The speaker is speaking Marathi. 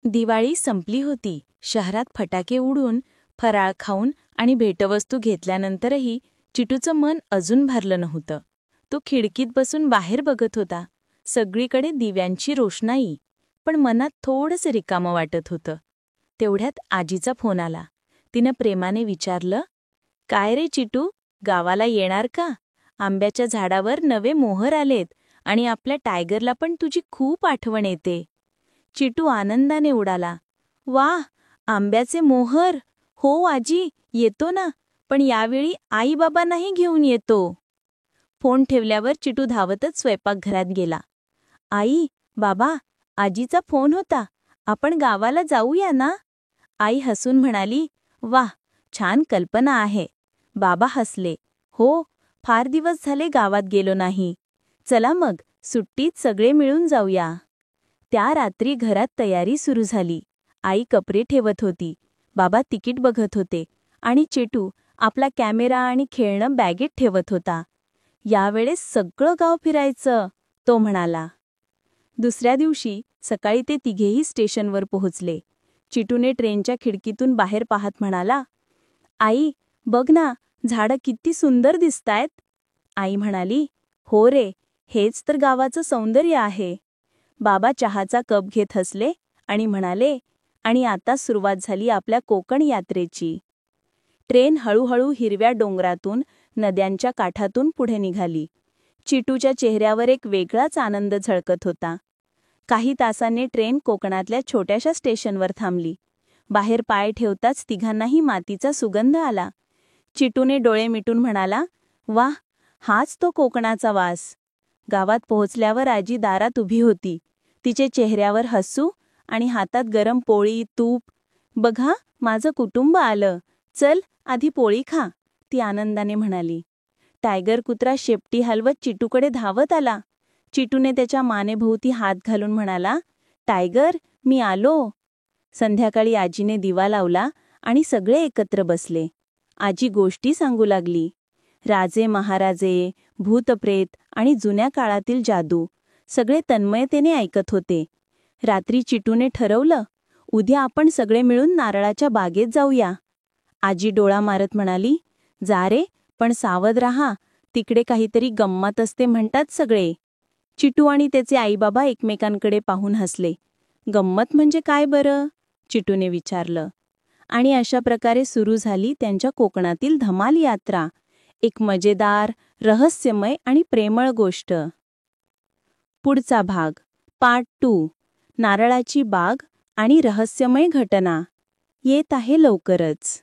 दिवाळी संपली होती. शहरात फटाके उडून, फराळ खाऊन आणि भेटवस्तू घेतल्यानंतरही चिटूचं मन अजून भरलं नव्हतं. तो खिडकीत बसून बाहेर बघत होता. सगळीकडे दिव्यांची रोषणाई, पण मनात थोडंसं रिकामं वाटत होतं. तेवढ्यात आजीचा फोन आला. तिनं प्रेमाने विचारलं, "काय रे चिटू, गावाला येणार का? आंब्याच्या झाडावर नवे मोहर आलेत आणि आपल्या टायगरला पण तुझी खूप आठवण येते." चिटू आनंदाने उडाला. "वाह, आंब्याचे मोहर! हो आजी, येतो ना, पण यावेळी आई-बाबांनाही घेऊन येतो." फोन ठेवल्यावर चिटू धावतच स्वयंपाकघरात गेला. "आई, बाबा, आजीचा फोन होता. आपण गावाला जाऊया ना?" आई हसून म्हणाली, "वाह, छान कल्पना आहे." बाबा हसले, "हो, फार दिवस झाले गावात गेलो नाही. चला मग, सुट्टीत सगळे मिळून जाऊया." त्या रात्री घरात तयारी सुरू झाली. आई कपडे ठेवत होती, बाबा तिकीट बघत होते आणि चिटू आपला कॅमेरा आणि खेळणं बॅगेत ठेवत होता. "यावेळेस सगळं गाव फिरायचं," तो म्हणाला. दुसऱ्या दिवशी सकाळी ते तिघेही स्टेशनवर पोहोचले. चिटूने ट्रेनच्या खिडकीतून बाहेर पाहत म्हणाला, "आई, बघ ना, झाडं किती सुंदर दिसतायत." आई म्हणाली, "हो रे, हेच तर गावाचं सौंदर्य आहे." बाबा चहाचा कप घेत हसले आणि म्हणाले, "आणि आता सुरुवात झाली आपल्या कोकण यात्रेची." ट्रेन हळूहळू हिरव्या डोंगरातून, नद्यांच्या काठातून पुढे निघाली. चिटूच्या चेहऱ्यावर एक वेगळाच आनंद झळकत होता. काही तासांनी ट्रेन कोकणातल्या छोट्याशा स्टेशनवर थांबली. बाहेर पाय ठेवताच तिघांनाही मातीचा सुगंध आला. चिटूने डोळे मिटून म्हणाला, "वाह, हाच तो कोकणाचा वास." गावात पोहोचल्यावर आजी दारात उभी होती. तिचे चेहऱ्यावर हसू आणि हातात गरम पोळी, तूप. "बघा, माझं कुटुंब आलं. चल, आधी पोळी खा," ती आनंदाने म्हणाली. टायगर कुत्रा शेपटी हलवत चिटूकडे धावत आला. चिटूने त्याच्या मानेभोवती हात घालून म्हणाला, "टायगर, मी आलो." संध्याकाळी आजीने दिवा लावला आणि सगळे एकत्र बसले. आजी गोष्टी सांगू लागली. राजे महाराजे, भूतप्रेत आणि जुन्या काळातील जादू सगळे तन्मयतेने ऐकत होते. रात्री चिटूने ठरवलं, "उद्या आपण सगळे मिळून नारळाच्या बागेत जाऊया." आजी डोळा मारत म्हणाली, "जा रे, पण सावध राहा, तिकडे काहीतरी गंमत असते म्हणतात सगळे." चिटू आणि त्याचे आईबाबा एकमेकांकडे पाहून हसले. "गंमत म्हणजे काय बरं?" चिटूने विचारलं. आणि अशा प्रकारे सुरू झाली त्यांच्या कोकणातील धमाल यात्रा. एक मजेदार, रहस्यमय आणि प्रेमळ गोष्ट. पुढचा भाग, पार्ट 2, नारळाची बाग आणि रहस्यमय घटना, येत आहे लवकरच.